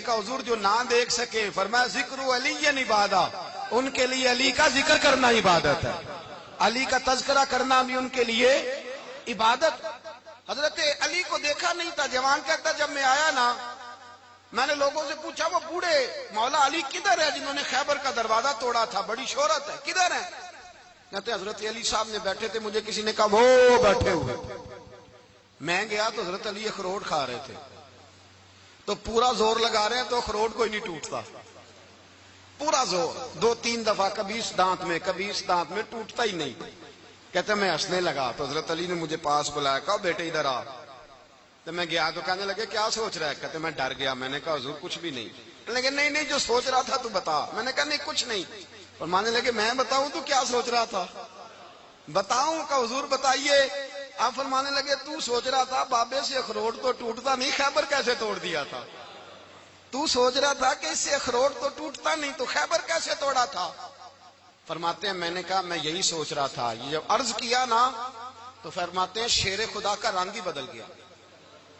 نے کہا حضور جو نہ دیکھ سکے، فرمایا ذکر علی عبادہ، ان کے لیے علی کا ذکر کرنا عبادت ہے، علی کا تذکرہ کرنا بھی ان کے لیے عبادت۔ حضرت علی کو دیکھا نہیں تھا، جوان کہتا جب میں آیا نا میں نے لوگوں سے پوچھا وہ بوڑھے مولا علی کدھر ہے جنہوں نے خیبر کا دروازہ توڑا تھا، بڑی شہرت ہے، کدھر ہے؟ کہتے حضرت علی صاحب نے بیٹھے تھے، مجھے کسی نے کہا وہ بیٹھے ہوئے تھے۔ میں گیا تو حضرت علی اخروٹ کھا رہے تھے، تو پورا زور لگا رہے ہیں تو اخروٹ کوئی نہیں ٹوٹتا، پورا زور 2-3 دفعہ، کبھی اس دانت میں کبھی اس دانت میں، ٹوٹتا ہی نہیں۔ کہتے میں ہنسنے لگا تو حضرت علی نے مجھے پاس بلایا، کہا بیٹے ادھر آ۔ تو میں گیا تو کہنے لگے کیا سوچ رہا ہے؟ کہتے میں ڈر گیا، میں نے کہا حضور کچھ بھی نہیں۔ لیکن نہیں جو سوچ رہا تھا تو بتا۔ میں نے کہا نہیں کچھ نہیں۔ فرمانے لگے میں بتاؤں تو کیا سوچ رہا تھا؟ بتاؤں؟ کہ حضور بتائیے۔ آپ فرمانے لگے تو سوچ رہا تھا بابے سے اخروٹ تو ٹوٹتا نہیں، خیبر کیسے توڑ دیا تھا؟ تو سوچ رہا تھا کہ اس سے اخروٹ تو ٹوٹتا نہیں تو خیبر کیسے توڑا تھا؟ فرماتے ہیں میں نے کہا میں یہی سوچ رہا تھا۔ یہ جب عرض کیا نا تو فرماتے ہیں شیر خدا کا رنگ ہی بدل گیا،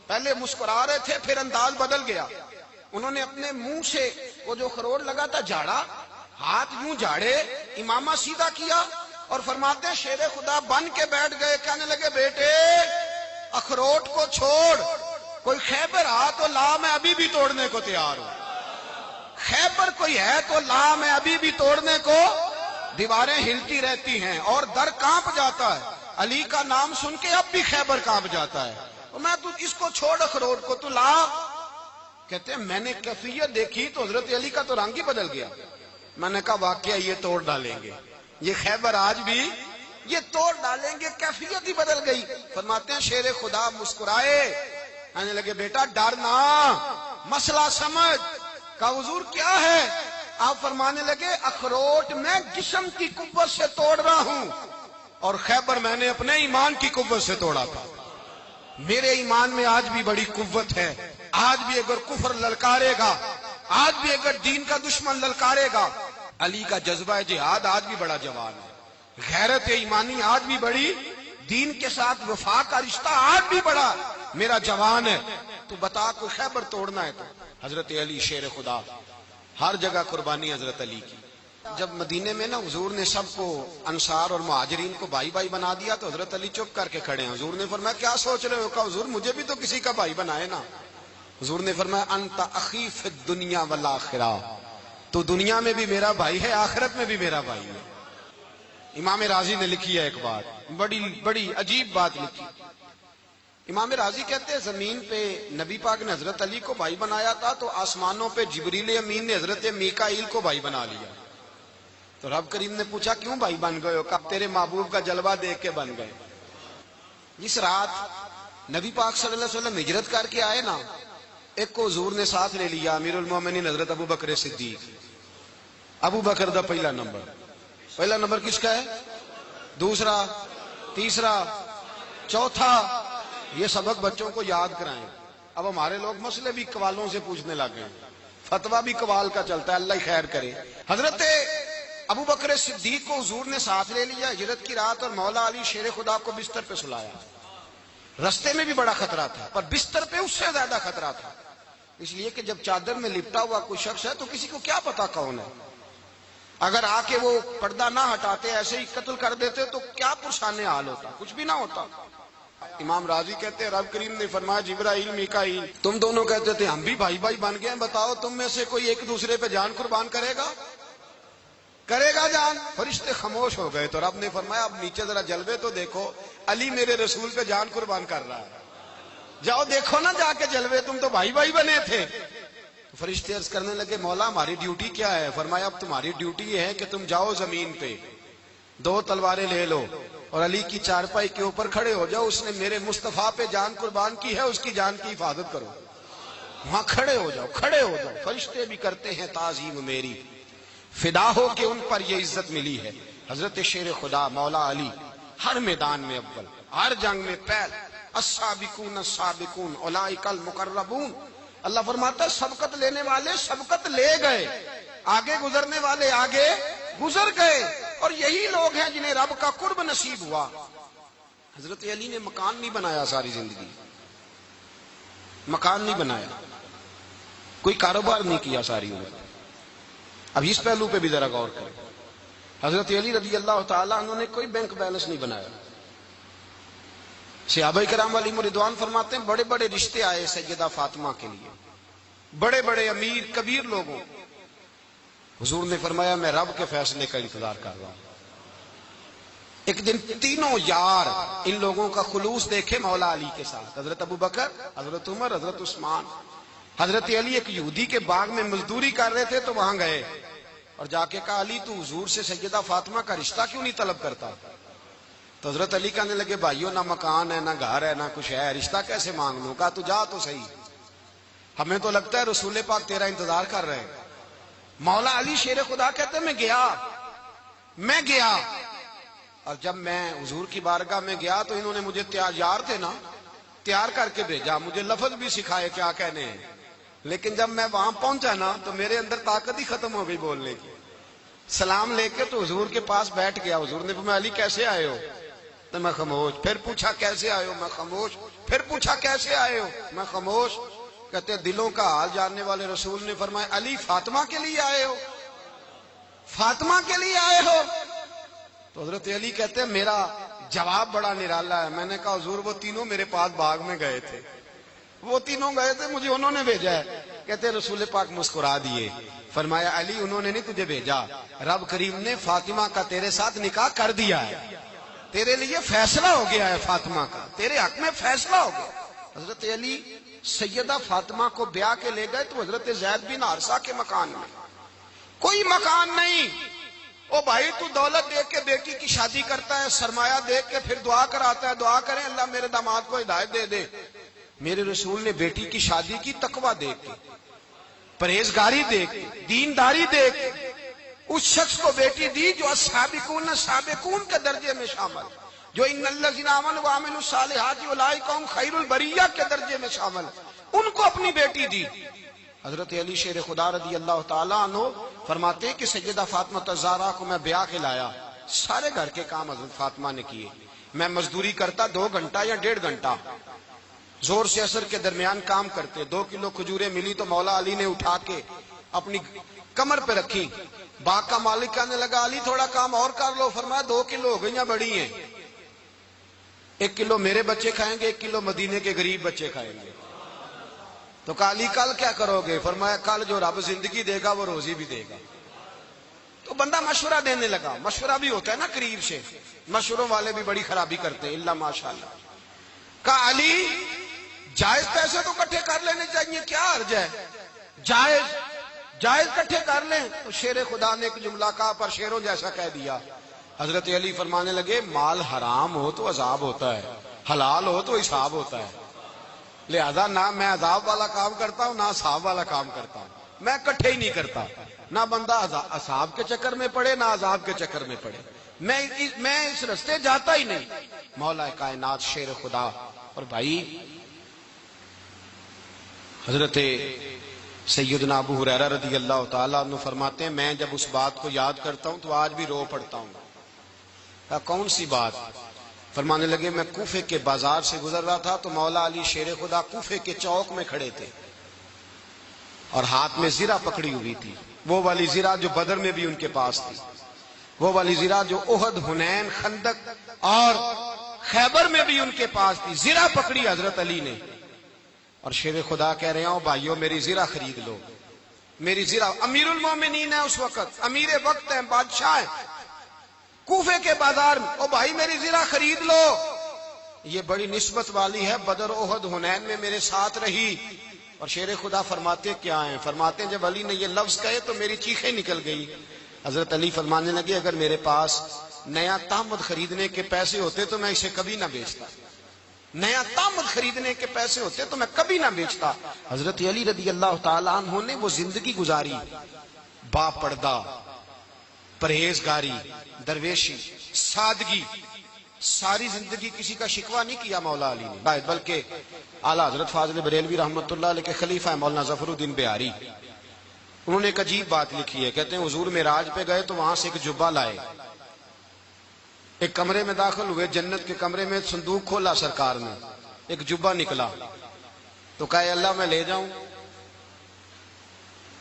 پہلے مسکرا رہے تھے پھر انداز بدل گیا۔ انہوں نے اپنے منہ سے وہ جو خروٹ لگا تھا جھاڑا، ہاتھ یوں جھاڑے، امامہ سیدھا کیا اور فرماتے ہیں شیر خدا بن کے بیٹھ گئے، کہنے لگے بیٹے اخروٹ کو چھوڑ، کوئی خیبر آ تو لا، میں ابھی بھی توڑنے کو تیار ہوں، خیبر کوئی ہے تو لا، میں ابھی بھی توڑنے کو۔ دیواریں ہلتی رہتی ہیں اور در کانپ جاتا ہے، علی کا نام سن کے اب بھی خیبر کانپ جاتا ہے، میں تو اس کو چھوڑ اخروٹ کو تو لا۔ کہتے ہیں میں نے کیفیت دیکھی تو حضرت علی کا تو رنگ ہی بدل گیا۔ میں نے کہا واقعہ یہ توڑ ڈالیں گے، یہ خیبر آج بھی یہ توڑ ڈالیں گے، کیفیت ہی بدل گئی۔ فرماتے ہیں شیر خدا مسکرائے، کہنے لگے بیٹا ڈرنا، مسئلہ سمجھ۔ کہا حضور کیا ہے؟ آپ فرمانے لگے اخروٹ میں جسم کی قوت سے توڑ رہا ہوں اور خیبر میں نے اپنے ایمان کی قوت سے توڑا تھا۔ میرے ایمان میں آج بھی بڑی قوت ہے، آج بھی اگر کفر للکارے گا، آج بھی اگر دین کا دشمن للکارے گا، علی کا جذبہ جہاد آج بھی بڑا جوان ہے، غیرت ایمانی آج بھی بڑی، دین کے ساتھ وفا کا رشتہ آج بھی بڑا میرا جوان ہے۔ تو بتا کوئی خیبر توڑنا ہے تو حضرت علی شیر خدا، ہر جگہ قربانی حضرت علی کی۔ جب مدینے میں نا حضور نے سب کو انصار اور مہاجرین کو بھائی بھائی بنا دیا تو حضرت علی چپ کر کے کھڑے ہیں۔ حضور نے فرمایا کیا سوچ رہے ہو؟ کہا حضور مجھے بھی تو کسی کا بھائی بنائے نا۔ حضور نے فرمایا انت اخی فی الدنیا والآخرہ، تو دنیا میں بھی میرا بھائی ہے، آخرت میں بھی میرا بھائی ہے۔ امام راضی نے لکھی ہے ایک بات، بڑی عجیب بات لکھی۔ امام راضی کہتے ہیں زمین پہ نبی پاک نے حضرت علی کو بھائی بنایا تھا تو آسمانوں پہ جبریل امین نے حضرت میکائیل کو بھائی بنا لیا۔ تو رب کریم نے پوچھا کیوں بھائی بن گئے ہو؟ کہا تیرے محبوب کا جلوہ دیکھ کے بن گئے۔ جس رات نبی پاک صلی اللہ علیہ وسلم ہجرت کر کے آئے نا، ایک کو حضور نے ساتھ لے لیا، امیر المومنین حضرت ابو بکر صدیق۔ ابو بکر دا پہلا نمبر کس کا ہے؟ دوسرا، تیسرا، چوتھا، یہ سبق بچوں کو یاد کرائیں۔ اب ہمارے لوگ مسئلے بھی قوالوں سے پوچھنے لگ گئے، فتویٰ بھی قوال کا چلتا ہے، اللہ ہی خیر کرے۔ حضرت ابو بکر صدیق کو حضور نے ساتھ لے لیا ہجرت کی رات، اور مولا علی شیر خدا کو بستر پہ سلایا۔ رستے میں بھی بڑا خطرہ تھا پر بستر پہ اس سے زیادہ خطرہ تھا، اس لیے کہ جب چادر میں لپٹا ہوا کوئی شخص ہے تو کسی کو کیا پتا کون ہے، اگر آ کے وہ پردہ نہ ہٹاتے ایسے ہی قتل کر دیتے تو کیا پرشان حال ہوتا، کچھ بھی نہ ہوتا۔ امام راضی کہتے ہیں رب کریم نے فرمایا جبرائیل میکائیل تم دونوں کہتے تھے ہم بھی بھائی بھائی بن گئے ہیں، بتاؤ تم میں سے کوئی ایک دوسرے پہ جان قربان کرے گا جان؟ فرشتے خاموش ہو گئے تو رب نے فرمایا اب نیچے ذرا جلوے تو دیکھو، علی میرے رسول پہ جان قربان کر رہا ہے، جاؤ دیکھو نا جا کے جلوے، تم تو بھائی بھائی بنے تھے۔ تو فرشتے عرض کرنے لگے مولا ہماری ڈیوٹی کیا ہے؟ فرمایا اب تمہاری ڈیوٹی یہ ہے کہ تم جاؤ زمین پہ 2 تلواریں لے لو اور علی کی چارپائی کے اوپر کھڑے ہو جاؤ، اس نے میرے مصطفیٰ پہ جان قربان کی ہے، اس کی جان کی حفاظت کرو، وہاں کھڑے ہو جاؤ۔ فرشتے بھی کرتے ہیں تعظیم میری، فدا ہو کہ ان پر یہ عزت ملی ہے۔ حضرت شیر خدا مولا علی ہر میدان میں اول، ہر جنگ میں پہل، السابقون السابقون اولئک المقربون۔ اللہ فرماتا ہے سبقت لینے والے سبقت لے گئے، آگے گزرنے والے آگے گزر گئے، اور یہی لوگ ہیں جنہیں رب کا قرب نصیب ہوا۔ حضرت علی نے مکان نہیں بنایا، ساری زندگی مکان نہیں بنایا، کوئی کاروبار نہیں کیا ساری عمر. اب اس پہلو پہ بھی ذرا غور کریں. حضرت علی رضی اللہ تعالیٰ عنہ نے کوئی بینک بیلنس نہیں بنایا. صحابہ کرام علیہم رضوان فرماتے ہیں بڑے بڑے رشتے آئے سیدہ فاطمہ کے لیے، بڑے بڑے امیر کبیر لوگوں. حضور نے فرمایا میں رب کے فیصلے کا انتظار کر رہا ہوں. ایک دن تینوں یار ان لوگوں کا خلوص دیکھے مولا علی کے ساتھ، حضرت ابو بکر، حضرت عمر، حضرت عثمان. حضرت علی ایک یہودی کے باغ میں مزدوری کر رہے تھے تو وہاں گئے اور جا کے کہا علی تو حضور سے سیدہ فاطمہ کا رشتہ کیوں نہیں طلب کرتا؟ تو حضرت علی کہنے لگے بھائیو نہ مکان ہے نہ گھر ہے نہ کچھ ہے، رشتہ کیسے مانگ لوں؟ کہا تو جا تو صحیح، ہمیں تو لگتا ہے رسول پاک تیرا انتظار کر رہے ہیں. مولا علی شیر خدا کہتے ہیں میں گیا اور جب میں حضور کی بارگاہ میں گیا تو انہوں نے مجھے یار تھے نا تیار کر کے بھیجا، مجھے لفظ بھی سکھائے کیا کہنے ہیں، لیکن جب میں وہاں پہنچا نا تو میرے اندر طاقت ہی ختم ہو گئی بولنے کی. سلام لے کے تو حضور کے پاس بیٹھ گیا. حضور نے فرمایا علی کیسے آئے ہو؟ تو میں خاموش. پھر پوچھا کیسے آئے ہو؟ میں خاموش. پھر پوچھا کیسے آئے ہو؟ میں خاموش. کہتے دلوں کا حال جاننے والے رسول نے فرمایا علی فاطمہ کے لیے آئے ہو؟ فاطمہ کے لیے آئے ہو؟ تو حضرت علی کہتے ہیں میرا جواب بڑا نرالا ہے. میں نے کہا حضور وہ تینوں میرے پاس باغ میں گئے تھے، وہ تینوں گئے تھے، مجھے انہوں نے بھیجا ہے. کہتے رسول پاک مسکرا دیے، فرمایا علی انہوں نے نہیں تجھے بھیجا، رب کریم نے فاطمہ کا تیرے ساتھ نکاح کر دیا ہے، تیرے لیے فیصلہ ہو گیا ہے، فاطمہ کا تیرے حق میں فیصلہ ہو گیا. حضرت علی سیدہ فاطمہ کو بیاہ کے لے گئے تو حضرت زید بن حارثہ کے مکان میں کوئی مکان نہیں. او بھائی تو دولت دیکھ کے بیٹی کی شادی کرتا ہے، سرمایہ دیکھ کے پھر دعا کراتا ہے، دعا کریں اللہ میرے داماد کو ہدایت دے دے. میرے رسول نے بیٹی کی شادی کی تقوی دیکھ کے، پرہیزگاری دیکھ کے، دینداری دیکھ کے اس شخص کو بیٹی دی جو السابقون سابقون کے درجے میں شامل، جو ان الذین آمنوا وعملوا الصالحات اولئک هم خیر البریہ کے درجے میں شامل، ان کو اپنی بیٹی دی. حضرت علی شیر خدا رضی اللہ تعالیٰ عنہ فرماتے ہیں کہ سیدہ فاطمہ الزہرا کو میں بیاہ کے لایا، سارے گھر کے کام حضرت فاطمہ نے کیے. میں مزدوری کرتا 2 گھنٹہ یا 1.5 گھنٹہ، زور سے عصر کے درمیان کام کرتے. 2 کلو کھجوریں ملی تو مولا علی نے اٹھا کے اپنی کمر پہ رکھی. باغ کا مالک کہنے لگا علی تھوڑا کام اور کر لو. فرمایا 2 کلو ہو گئیں بڑی ہیں، 1 کلو میرے بچے کھائیں گے، 1 کلو مدینے کے غریب بچے کھائیں گے. تو کہا علی کل کیا کرو گے؟ فرمایا کل جو رب زندگی دے گا وہ روزی بھی دے گا. تو بندہ مشورہ دینے لگا. مشورہ بھی ہوتا ہے نا قریب سے، مشوروں والے بھی بڑی خرابی کرتے ہیں اللہ ماشاءاللہ. کہا علی جائز پیسے تو کٹھے کر لینے چاہیے، کیا حرج ہے، جائز کٹھے کر لیں. تو شیر خدا نے ایک جملہ کہا پر شیروں جیسا کہہ دیا. حضرت علی فرمانے لگے مال حرام ہو تو عذاب ہوتا ہے، حلال ہو تو حساب ہوتا ہے، لہذا نہ میں عذاب والا کام کرتا ہوں نہ حساب والا کام کرتا ہوں، میں کٹھے ہی نہیں کرتا. نہ بندہ حساب کے چکر میں پڑے نہ عذاب کے چکر میں پڑے، میں اس رستے جاتا ہی نہیں. مولا کائنات شیر خدا. اور بھائی حضرت سیدنا ابو ہریرہ رضی اللہ تعالیٰ عنہ فرماتے ہیں میں جب اس بات کو یاد کرتا ہوں تو آج بھی رو پڑتا ہوں. کہا کون سی بات؟ فرمانے لگے میں کوفے کے بازار سے گزر رہا تھا تو مولا علی شیر خدا کوفے کے چوک میں کھڑے تھے اور ہاتھ میں زرہ پکڑی ہوئی تھی، وہ والی زرہ جو بدر میں بھی ان کے پاس تھی، وہ والی زرہ جو احد، حنین، خندق اور خیبر میں بھی ان کے پاس تھی. زرہ پکڑی حضرت علی نے اور شیر خدا کہہ رہے ہیں بھائیو میری زرہ خرید لو. میری زرہ، امیر المومنین ہے اس وقت، امیر وقت ہے، بادشاہ ہے کوفے کے بازار میں. او بھائی میری زرہ خرید لو، یہ بڑی نسبت والی ہے، بدر، احد، حنین میں میرے ساتھ رہی. اور شیر خدا فرماتے کیا ہیں؟ فرماتے ہیں جب علی نے یہ لفظ کہے تو میری چیخیں نکل گئی. حضرت علی فرمانے لگے اگر میرے پاس نیا تامد خریدنے کے پیسے ہوتے تو میں اسے کبھی نہ بیچتا، نیا تامد خریدنے کے پیسے ہوتے تو میں کبھی نہ بیچتا. حضرت علی رضی اللہ تعالیٰ عنہ نے وہ زندگی گزاری، با پردہ، پرہیزگاری، درویشی، سادگی، ساری زندگی کسی کا شکوہ نہیں کیا مولا علی نے، بلکہ اعلیٰ حضرت فاضل بریلوی رحمۃ اللہ علیہ کے خلیفہ مولانا ظفر الدین بہاری، انہوں نے ایک عجیب بات لکھی ہے. کہتے ہیں حضور معراج پہ گئے تو وہاں سے ایک جبہ لائے، ایک کمرے میں داخل ہوئے، جنت کے کمرے میں صندوق کھولا سرکار نے، ایک جبہ نکلا تو کہا اللہ میں لے جاؤں؟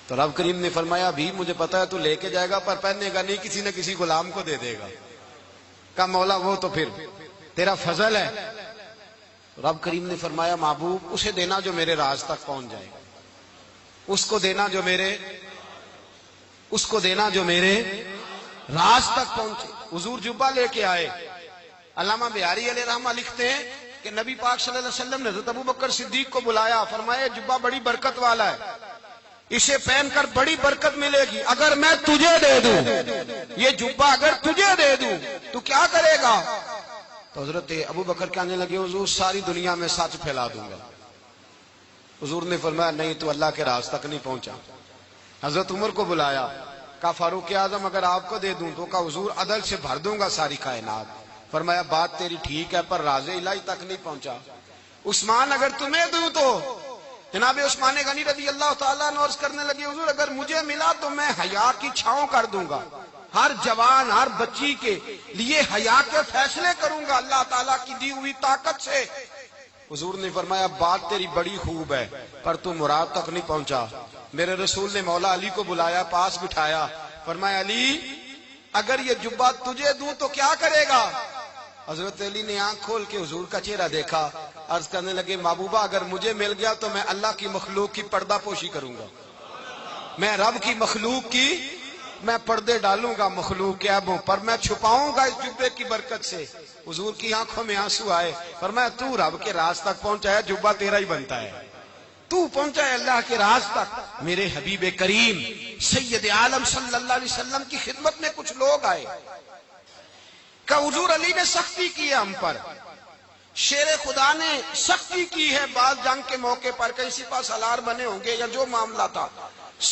تو رب کریم نے فرمایا بھی مجھے پتا ہے تو لے کے جائے گا پر پہننے گا نہیں، کسی نہ کسی غلام کو دے دے گا۔ کہا مولا وہ تو پھر تیرا فضل ہے۔ رب کریم نے فرمایا محبوب اسے دینا جو میرے راز تک پہنچ جائے، اس کو دینا جو میرے راز تک پہنچے۔ حضور جبہ لے کے آئے۔ علامہ بہاری علیہ رحمہ لکھتے ہیں کہ نبی پاک صلی اللہ علیہ وسلم نے حضرت ابوبکر صدیق کو بلایا، فرمایا جبہ بڑی برکت والا ہے، اسے پہن کر بڑی برکت ملے گی، اگر میں تجھے دے دوں، یہ جبہ اگر تجھے دے دوں تو کیا کرے گا؟ تو حضرت ابوبکر کہنے لگے حضور ساری دنیا میں سچ پھیلا دوں گا۔ حضور نے فرمایا نہیں تو اللہ کے راز تک نہیں پہنچا۔ حضرت عمر کو بلایا، کہا فاروق اعظم اگر آپ کو دے دوں تو کہا حضور عدل سے بھر دوں گا ساری کائنات۔ فرمایا بات تیری ٹھیک ہے پر راز الہی تک نہیں پہنچا۔ عثمان اگر تمہیں دوں تو جناب عثمان غنی رضی اللہ تعالیٰ عنہ عرض کرنے لگے حضور اگر مجھے ملا تو میں حیا کی چھاؤں کر دوں گا، ہر جوان ہر بچی کے لیے حیا کے فیصلے کروں گا اللہ تعالیٰ کی دی ہوئی طاقت سے۔ حضور نے فرمایا بات تیری بڑی خوب ہے پر تو مراد تک نہیں پہنچا۔ میرے رسول نے مولا علی کو بلایا، پاس بٹھایا، فرمایا علی اگر یہ جبہ تجھے دوں تو کیا کرے گا؟ حضرت علی نے آنکھ کھول کے حضور کا چہرہ دیکھا، عرض کرنے لگے محبوبہ اگر مجھے مل گیا تو میں اللہ کی مخلوق کی پردہ پوشی کروں گا، میں رب کی مخلوق کی میں پردے ڈالوں گا، مخلوق کے عیبوں پر میں چھپاؤں گا اس جبے کی برکت سے۔ حضور کی آنکھوں میں آنسو آئے، فرمایا تو رب کے راز تک پہنچا ہے، جبہ تیرا ہی بنتا ہے، تو پہنچا ہے اللہ کے راز تک۔ میرے حبیب کریم سید عالم صلی اللہ علیہ وسلم کی خدمت میں کچھ لوگ آئے کہ حضور علی نے سختی کی ہے ہم پر، شیر خدا نے سختی کی ہے، بعض جنگ کے موقع پر کہیں سپہ سالار بنے ہوں گے یا جو معاملہ تھا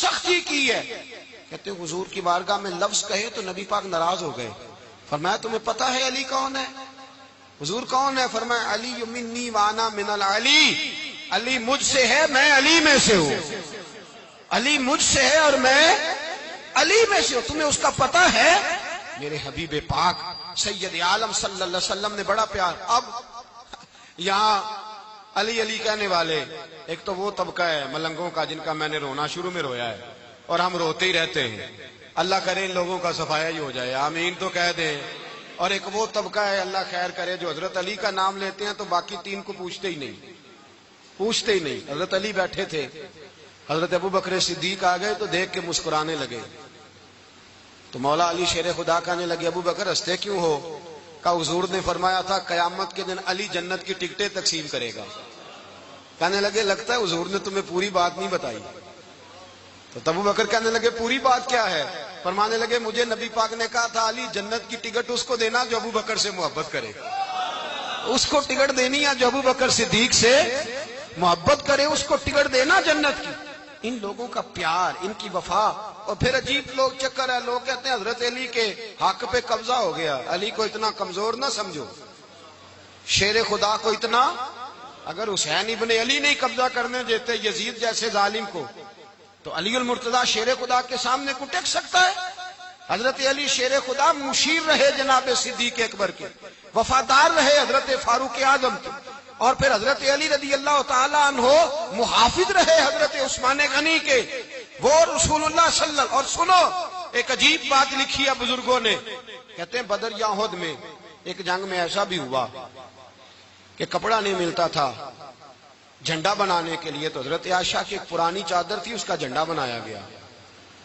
سختی کی ہے۔ کہتے حضور کی بارگاہ میں لفظ کہے تو نبی پاک ناراض ہو گئے۔ فرمایا تمہیں پتا ہے علی کون ہے؟ حضور کون ہے؟ فرمایا علی منی وانا من العلی، علی مجھ سے ہے میں علی میں سے ہوں، علی مجھ سے ہے اور میں علی میں سے ہوں، تمہیں اس کا پتہ ہے؟ میرے حبیب پاک سید عالم صلی اللہ علیہ وسلم نے بڑا پیار۔ اب یہاں علی علی کہنے والے ایک تو وہ طبقہ ہے ملنگوں کا جن کا میں نے رونا شروع میں رویا ہے اور ہم روتے ہی رہتے ہیں، اللہ کرے ان لوگوں کا صفایا ہی ہو جائے، آمین تو کہہ دیں۔ اور ایک وہ طبقہ ہے اللہ خیر کرے جو حضرت علی کا نام لیتے ہیں تو باقی تین کو پوچھتے ہی نہیں۔ حضرت علی بیٹھے تھے، حضرت ابوبکر صدیق آ گئے تو دیکھ کے مسکرانے لگے، تو مولا علی شیر خدا کہنے لگے ابوبکر ہنستے کیوں ہو؟ کہا حضور نے فرمایا تھا قیامت کے دن علی جنت کی ٹکٹیں تقسیم کرے گا۔ کہنے لگے لگتا ہے حضور نے تمہیں پوری بات نہیں بتائی۔ تو ابوبکر کہنے لگے پوری بات کیا ہے؟ فرمانے لگے مجھے نبی پاک نے کہا تھا علی جنت کی ٹکٹ اس کو دینا جو ابوبکر سے محبت کرے، اس کو ٹکٹ دینی ہے جو ابوبکر صدیق سے محبت کرے، اس کو ٹکٹ دینا جنت کی۔ ان لوگوں کا پیار، ان کی وفا۔ اور پھر عجیب لوگ چکر ہے، لوگ کہتے ہیں حضرت علی کے حق پہ قبضہ ہو گیا، علی کو اتنا کمزور نہ سمجھو، شیر خدا کو اتنا، اگر حسین ابن علی نہیں قبضہ کرنے دیتے یزید جیسے ظالم کو تو علی المرتضیٰ شیر خدا کے سامنے کو ٹک سکتا ہے؟ حضرت علی شیر خدا مشیر رہے جناب صدیق اکبر کے، وفادار رہے حضرت فاروق اعظم کے، اور پھر حضرت علی رضی اللہ تعالیٰ عنہ محافظ رہے حضرت عثمان غنی کے، وہ رسول اللہ صلی اللہ۔ اور سنو ایک عجیب بات لکھی ہے بزرگوں نے، کہتے ہیں بدر یا احد میں ایک جنگ میں ایسا بھی ہوا کہ کپڑا نہیں ملتا تھا جھنڈا بنانے کے لیے، تو حضرت عائشہ کی ایک پرانی چادر تھی، اس کا جھنڈا بنایا گیا،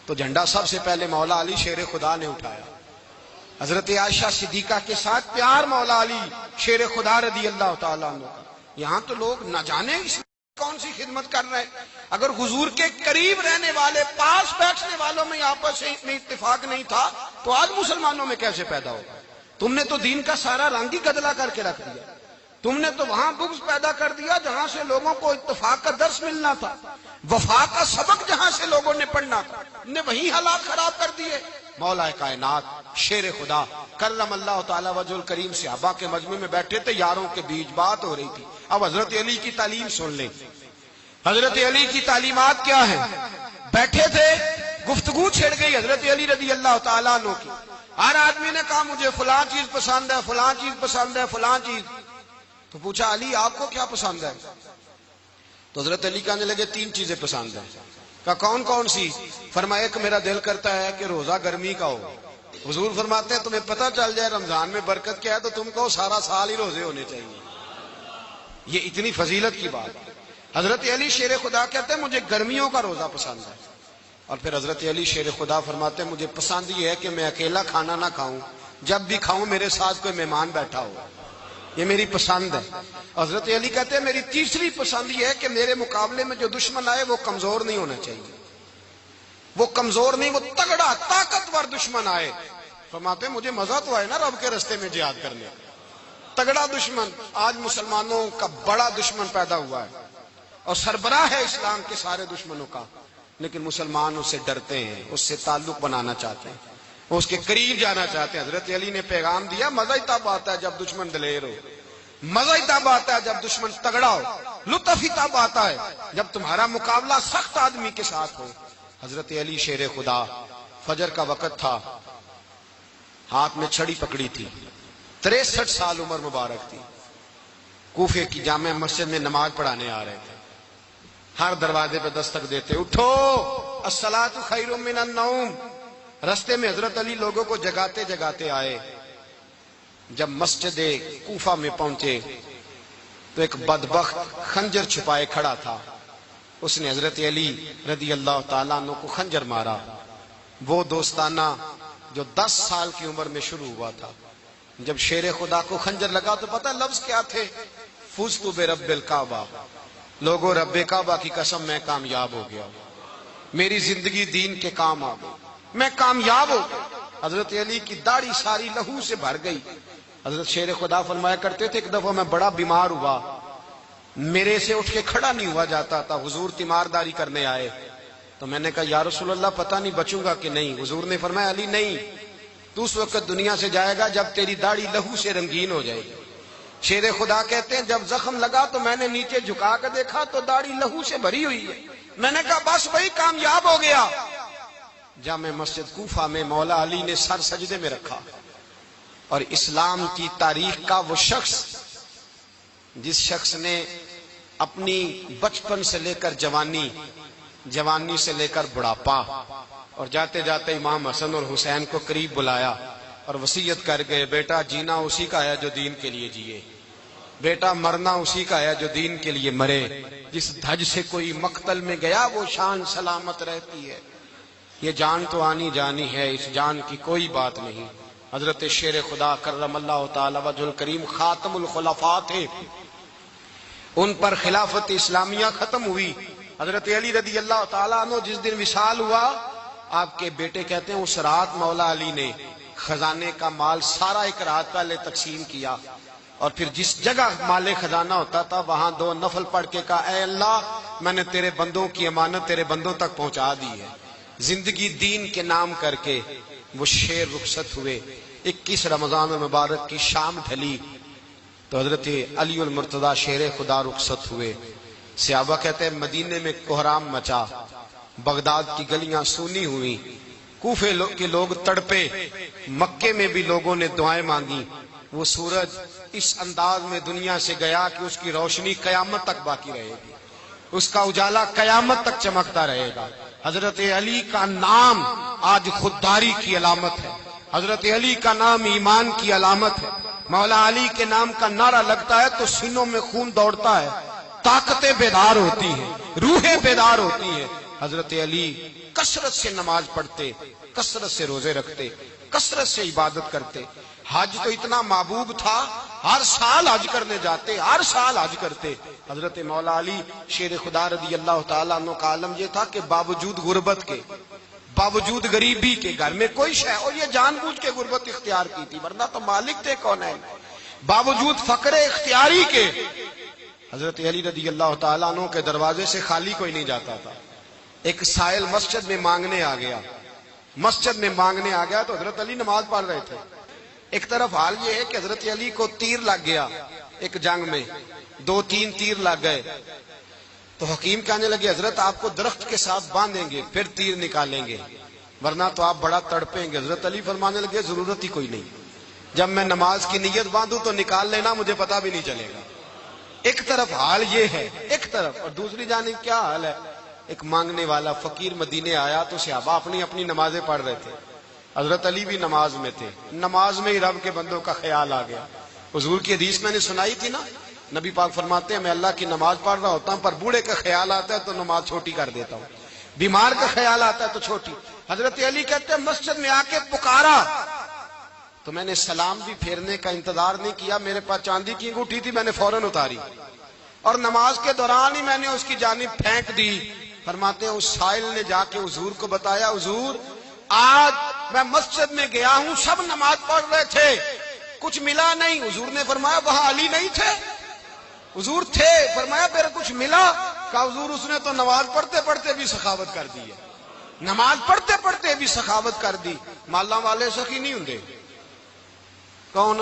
تو جھنڈا سب سے پہلے مولا علی شیر خدا نے اٹھایا۔ حضرت عائشہ صدیقہ کے ساتھ پیار مولا علی شیر خدا رضی اللہ تعالیٰ عنہ کا۔ یہاں تو لوگ نہ جانے اس کون سی خدمت کر رہے ہیں، اگر حضور کے قریب رہنے والے پاس بیٹھنے والوں میں آپس میں اتفاق نہیں تھا تو آج مسلمانوں میں کیسے پیدا ہوگا؟ تم نے تو دین کا سارا رنگ ہی گدلا کر کے رکھ دیا، تم نے تو وہاں بغض پیدا کر دیا جہاں سے لوگوں کو اتفاق کا درس ملنا تھا، وفا کا سبق جہاں سے لوگوں نے پڑھنا تھا، نے وہی حالات خراب کر دیے۔ مولا کائنات شیر خدا کرم اللہ تعالی وجہ الکریم صحابہ کے مجمع میں بیٹھے تھے، یاروں کے بیچ بات ہو رہی تھی۔ اب حضرت علی کی تعلیم سن لیں، حضرت علی کی تعلیمات کیا ہیں؟ بیٹھے تھے، گفتگو چھڑ گئی حضرت علی رضی اللہ تعالیٰ عنہ کی، ہر آدمی نے کہا مجھے فلاں چیز پسند ہے، فلاں چیز پسند ہے، فلاں چیز۔ تو پوچھا علی آپ کو کیا پسند ہے؟ تو حضرت علی کہنے لگے تین چیزیں پسند ہیں۔ کہ کون کون سی؟ فرمایا کہ میرا دل کرتا ہے کہ روزہ گرمی کا ہو۔ حضور فرماتے ہیں تمہیں پتہ چل جائے رمضان میں برکت کیا ہے تو تم کو سارا سال ہی روزے ہونے چاہیے۔ یہ اتنی فضیلت کی بات۔ حضرت علی شیر خدا کہتے ہیں مجھے گرمیوں کا روزہ پسند ہے، اور پھر حضرت علی شیر خدا فرماتے ہیں مجھے پسند یہ ہے کہ میں اکیلا کھانا نہ کھاؤں، جب بھی کھاؤں میرے ساتھ کوئی مہمان بیٹھا ہو، یہ میری پسند ہے۔ حضرت علی کہتے ہیں میری تیسری پسند یہ ہے کہ میرے مقابلے میں جو دشمن آئے وہ کمزور نہیں ہونا چاہیے، وہ کمزور نہیں، وہ تگڑا طاقتور دشمن آئے۔ فرماتے ہیں مجھے مزہ تو آئے نا رب کے رستے میں جہاد کرنے، تگڑا دشمن۔ آج مسلمانوں کا بڑا دشمن پیدا ہوا ہے اور سربراہ ہے اسلام کے سارے دشمنوں کا، لیکن مسلمان اس سے ڈرتے ہیں، اس سے تعلق بنانا چاہتے ہیں، اس کے قریب جانا چاہتے ہیں۔ حضرت علی نے پیغام دیا مزہ ہی تب آتا ہے جب دشمن دلیر ہو، مزہ ہی تب آتا ہے جب دشمن تگڑا ہو، لطف ہی تب آتا ہے جب تمہارا مقابلہ سخت آدمی کے ساتھ ہو۔ حضرت علی شیر خدا، فجر کا وقت تھا، ہاتھ میں چھڑی پکڑی تھی، 63 سال عمر مبارک تھی، کوفے کی جامع مسجد میں نماز پڑھانے آ رہے تھے۔ ہر دروازے پہ دستک دیتے اٹھو الصلاۃ خیر من النوم۔ رستے میں حضرت علی لوگوں کو جگاتے جگاتے آئے۔ جب مسجد کوفہ میں پہنچے تو ایک بدبخت خنجر چھپائے کھڑا تھا، اس نے حضرت علی رضی اللہ تعالیٰ عنہ کو خنجر مارا۔ وہ دوستانہ جو 10 سال کی عمر میں شروع ہوا تھا، جب شیر خدا کو خنجر لگا تو پتہ لفظ کیا تھے؟ فزت برب الکعبہ، لوگوں رب کعبہ کی قسم میں کامیاب ہو گیا، میری زندگی دین کے کام آ گئی، میں کامیاب ہو گیا۔ حضرت علی کی داڑھی ساری لہو سے بھر گئی۔ حضرت شیر خدا فرمایا کرتے تھے ایک دفعہ میں بڑا بیمار ہوا، میرے سے اٹھ کے کھڑا نہیں ہوا جاتا تھا، حضور تیمارداری کرنے آئے تو میں نے کہا یا رسول اللہ پتہ نہیں بچوں گا کہ نہیں۔ حضور نے فرمایا علی نہیں، تو اس وقت دنیا سے جائے گا جب تیری داڑھی لہو سے رنگین ہو جائے گی۔ شیر خدا کہتے ہیں جب زخم لگا تو میں نے نیچے جھکا کر دیکھا تو داڑھی لہو سے بھری ہوئی ہے، میں نے کہا بس وہی کامیاب ہو گیا۔ جامع مسجد کوفہ میں مولا علی نے سر سجدے میں رکھا، اور اسلام کی تاریخ کا وہ شخص جس شخص نے اپنی بچپن سے لے کر جوانی، جوانی سے لے کر بڑھاپا، اور جاتے جاتے امام حسن اور حسین کو قریب بلایا اور وصیت کر گئے بیٹا جینا اسی کا ہے جو دین کے لیے جیے، بیٹا مرنا اسی کا ہے جو دین کے لیے مرے، جس دھج سے کوئی مقتل میں گیا وہ شان سلامت رہتی ہے، یہ جان تو آنی جانی ہے، اس جان کی کوئی بات نہیں۔ حضرت شیر خدا کرم اللہ تعالی وجہ الکریم خاتم الخلفاء تھے، ان پر خلافت اسلامیہ ختم ہوئی۔ حضرت علی رضی اللہ تعالیٰ عنہ جس دن وصال ہوا، آپ کے بیٹے کہتے ہیں اس رات مولا علی نے خزانے کا مال سارا ایک رات پہلے تقسیم کیا، اور پھر جس جگہ مال خزانہ ہوتا تھا وہاں 2 نفل پڑھ کے کہا اے اللہ میں نے تیرے بندوں کی امانت تیرے بندوں تک پہنچا دی ہے۔ زندگی دین کے نام کر کے وہ شیر رخصت ہوئے۔ 21 رمضان المبارک کی شام ڈھلی تو حضرت علی المرتضی شیر خدا رخصت ہوئے۔ صحابہ کہتے ہیں مدینے میں کوہرام مچا، بغداد کی گلیاں سونی ہوئی، کوفے کے لوگ تڑپے، مکے میں بھی لوگوں نے دعائیں مانگی۔ وہ سورج اس انداز میں دنیا سے گیا کہ اس کی روشنی قیامت تک باقی رہے گی، اس کا اجالا قیامت تک چمکتا رہے گا۔ حضرت علی کا نام آج خودداری کی علامت ہے، حضرت علی کا نام ایمان کی علامت ہے۔ مولا علی کے نام کا نعرہ لگتا ہے تو سینوں میں خون دوڑتا ہے، طاقتیں بیدار ہوتی ہیں، روحیں بیدار ہوتی ہیں۔ حضرت علی کثرت سے نماز پڑھتے، کثرت سے روزے رکھتے، کثرت سے عبادت کرتے۔ حج تو اتنا محبوب تھا، ہر سال حج کرنے جاتے، ہر سال حج کرتے۔ حضرت مولا علی شیر خدا رضی اللہ تعالیٰ عنہ کا عالم یہ تھا کہ باوجود غربت کے، باوجود غریبی کے، گھر میں کوئی شے، اور یہ جان بوجھ کے غربت اختیار کی تھی ورنہ تو مالک تھے کون ہے، باوجود فقر اختیاری کے حضرت علی رضی اللہ تعالیٰ عنہ کے دروازے سے خالی کوئی نہیں جاتا تھا۔ ایک سائل مسجد میں مانگنے آ گیا، مسجد میں مانگنے آ گیا تو حضرت علی نماز پڑھ رہے تھے۔ ایک طرف حال یہ ہے کہ حضرت علی کو تیر لگ گیا ایک جنگ میں، 2-3 تیر لگ گئے تو حکیم کہنے لگے حضرت آپ کو درخت کے ساتھ باندھیں گے پھر تیر نکالیں گے ورنہ تو آپ بڑا تڑپیں گے۔ حضرت علی فرمانے لگے ضرورت ہی کوئی نہیں، جب میں نماز کی نیت باندھوں تو نکال لینا، مجھے پتہ بھی نہیں چلے گا۔ ایک طرف حال یہ ہے، ایک طرف، اور دوسری جانب کیا حال ہے؟ ایک مانگنے والا فقیر مدینے آیا تو صحابہ اپنی اپنی نمازیں پڑھ رہے تھے، حضرت علی بھی نماز میں تھے، نماز میں ہی رب کے بندوں کا خیال آ گیا۔ حضور کی حدیث میں نے سنائی تھی نا، نبی پاک فرماتے ہیں میں اللہ کی نماز پڑھ رہا ہوتا ہوں، پر بوڑھے کا خیال آتا ہے تو نماز چھوٹی کر دیتا ہوں، بیمار کا خیال آتا ہے تو چھوٹی۔ حضرت علی کہتے ہیں مسجد میں آ کے پکارا تو میں نے سلام بھی پھیرنے کا انتظار نہیں کیا، میرے پاس چاندی کی انگوٹھی تھی، میں نے فوراً اتاری اور نماز کے دوران ہی میں نے اس کی جانب پھینک دی۔ فرماتے ہیں اس سائل نے جا کے حضور کو بتایا، حضور آج میں مسجد میں گیا ہوں، سب نماز پڑھ رہے تھے، کچھ ملا نہیں۔ حضور نے فرمایا وہاں علی نہیں تھے؟ حضور تھے۔ فرمایا پھر کچھ ملا؟ کہا حضور اس نے تو نماز پڑھتے پڑھتے بھی سخاوت کر دی ہے، نماز پڑھتے پڑھتے بھی سخاوت کر دی۔ مالاں والے سخی نہیں ہوندے؟ کون؟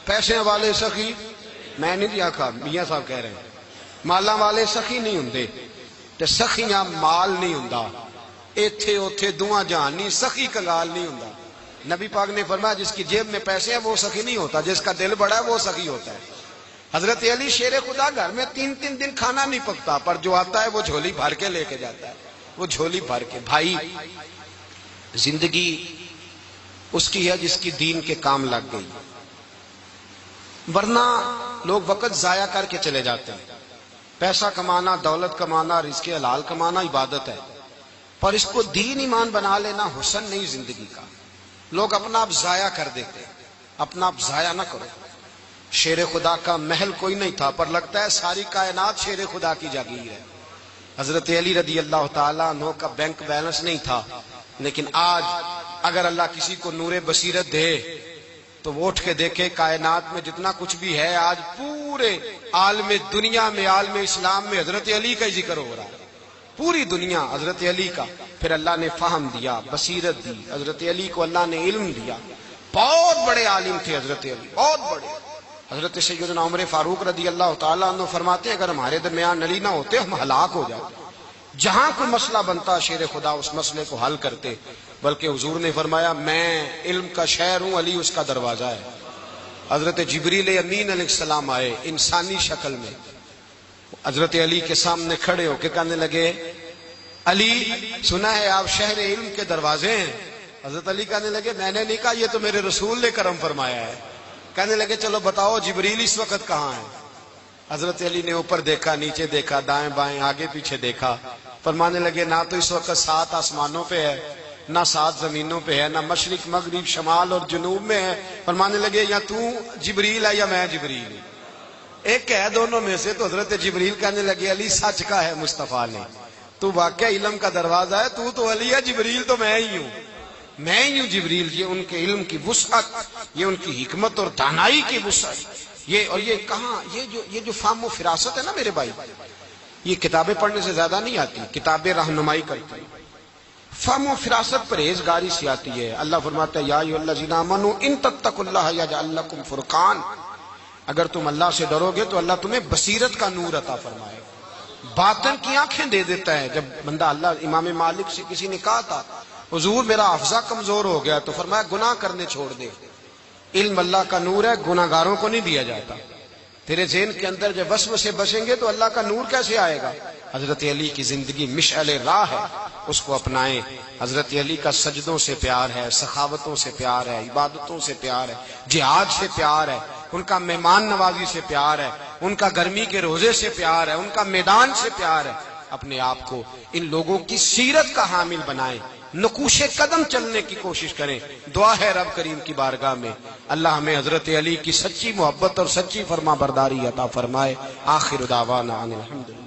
پیسے والے سخی؟ میں نہیں دیا کہا، میاں صاحب کہہ رہے ہیں مالاں والے سخی نہیں ہوندے، تے سخیاں مال نہیں ہوندا، ایتھے اوتھے دعاں جہان نہیں، سخی کنگال نہیں ہوندا۔ نبی پاک نے فرمایا جس کی جیب میں پیسے ہیں وہ سخی نہیں ہوتا، جس کا دل بڑا ہے وہ سخی ہوتا ہے۔ حضرت علی شیر خدا گھر میں 3 دن کھانا نہیں پکتا، پر جو آتا ہے وہ جھولی بھر کے لے کے جاتا ہے، وہ جھولی بھر کے۔ بھائی زندگی اس کی ہے جس کی دین کے کام لگ گئی، ورنہ لوگ وقت ضائع کر کے چلے جاتے ہیں۔ پیسہ کمانا، دولت کمانا، رزق حلال کمانا عبادت ہے، پر اس کو دین ایمان بنا لینا حسن نہیں زندگی کا۔ لوگ اپنا آپ ضائع کر دیتے ہیں، اپنا آپ ضائع نہ کرو۔ شیر خدا کا محل کوئی نہیں تھا، پر لگتا ہے ساری کائنات شیر خدا کی جاگیر ہے۔ حضرت علی رضی اللہ تعالیٰ عنہ کا بینک بیلنس نہیں تھا، لیکن آج اگر اللہ کسی کو نور بصیرت دے تو وہ اٹھ کے دیکھے کائنات میں جتنا کچھ بھی ہے، آج پورے عالم دنیا میں، عالم اسلام میں حضرت علی کا ہی ذکر ہو رہا ہے، پوری دنیا حضرت علی کا۔ پھر اللہ نے فہم دیا، بصیرت دی، حضرت علی کو اللہ نے علم دیا۔ بہت بڑے عالم تھے حضرت علی، بہت بڑے۔ حضرت سیدنا عمر فاروق رضی اللہ تعالیٰ عنہ فرماتے ہیں اگر ہمارے درمیان علی نہ ہوتے ہم ہلاک ہو جاتے، جہاں کوئی مسئلہ بنتا شیر خدا اس مسئلے کو حل کرتے۔ بلکہ حضور نے فرمایا میں علم کا شہر ہوں، علی اس کا دروازہ ہے۔ حضرت جبریل امین علیہ السلام آئے انسانی شکل میں، حضرت علی کے سامنے کھڑے ہو کے کہنے لگے علی سنا ہے آپ شہر علم کے دروازے ہیں۔ حضرت علی کہنے لگے میں نے نہیں کہا، یہ تو میرے رسول نے کرم فرمایا ہے۔ کہنے لگے چلو بتاؤ جبریل اس وقت کہاں ہے؟ حضرت علی نے اوپر دیکھا، نیچے دیکھا، دائیں بائیں آگے پیچھے دیکھا، فرمانے لگے نہ تو اس وقت 7 آسمانوں پہ ہے، نہ 7 زمینوں پہ ہے، نہ مشرق مغرب شمال اور جنوب میں ہے۔ فرمانے لگے یا تو جبریل ہے یا میں جبریل ہوں، ایک ہے دونوں میں سے۔ تو حضرت جبریل کہنے لگے علی سچ کا ہے مصطفیٰ نے، تو واقعہ علم کا دروازہ ہے، تو علی ہے، جبریل تو میں ہی ہوں، میں ہی ہوں جبریل۔ یہ ان کے علم کی وسعت، یہ ان کی حکمت اور دانائی کی وسعت، اور یہ کہاں یہ جو فہم و فراست ہے نا میرے بھائی، یہ کتابیں پڑھنے سے زیادہ نہیں آتی، کتابیں رہنمائی کرتی ہیں۔ فہم و فراست پرہیزگاری سے آتی ہے۔ اللہ فرماتا ہے یا ایھا الذین آمنوا ان تتقوا اللہ یجعل لکم فرقان، اگر تم اللہ سے ڈرو گے تو اللہ تمہیں بصیرت کا نور عطا فرمائے گا، باطن کی آنکھیں دے دیتا ہے۔ جب بندہ اللہ امام مالک سے کسی نے کہا تھا حضور میرا حافظہ کمزور ہو گیا، تو فرمایا گناہ کرنے چھوڑ دے، علم اللہ کا نور ہے، گناہ گاروں کو نہیں دیا جاتا۔ تیرے ذہن کے اندر جب وسوسے بسیں گے تو اللہ کا نور کیسے آئے گا؟ حضرت علی کی زندگی مشعل راہ ہے، اس کو اپنائیں۔ حضرت علی کا سجدوں سے پیار ہے، سخاوتوں سے پیار ہے، عبادتوں سے پیار ہے، جہاد سے پیار ہے، ان کا مہمان نوازی سے پیار ہے، ان کا گرمی کے روزے سے پیار ہے، ان کا میدان سے پیار ہے۔ اپنے آپ کو ان لوگوں کی سیرت کا حامل بنائیں، نقوش قدم چلنے کی کوشش کریں۔ دعا ہے رب کریم کی بارگاہ میں اللہ ہمیں حضرت علی کی سچی محبت اور سچی فرما برداری عطا فرمائے۔ آخر دعوانا ان الحمدللہ۔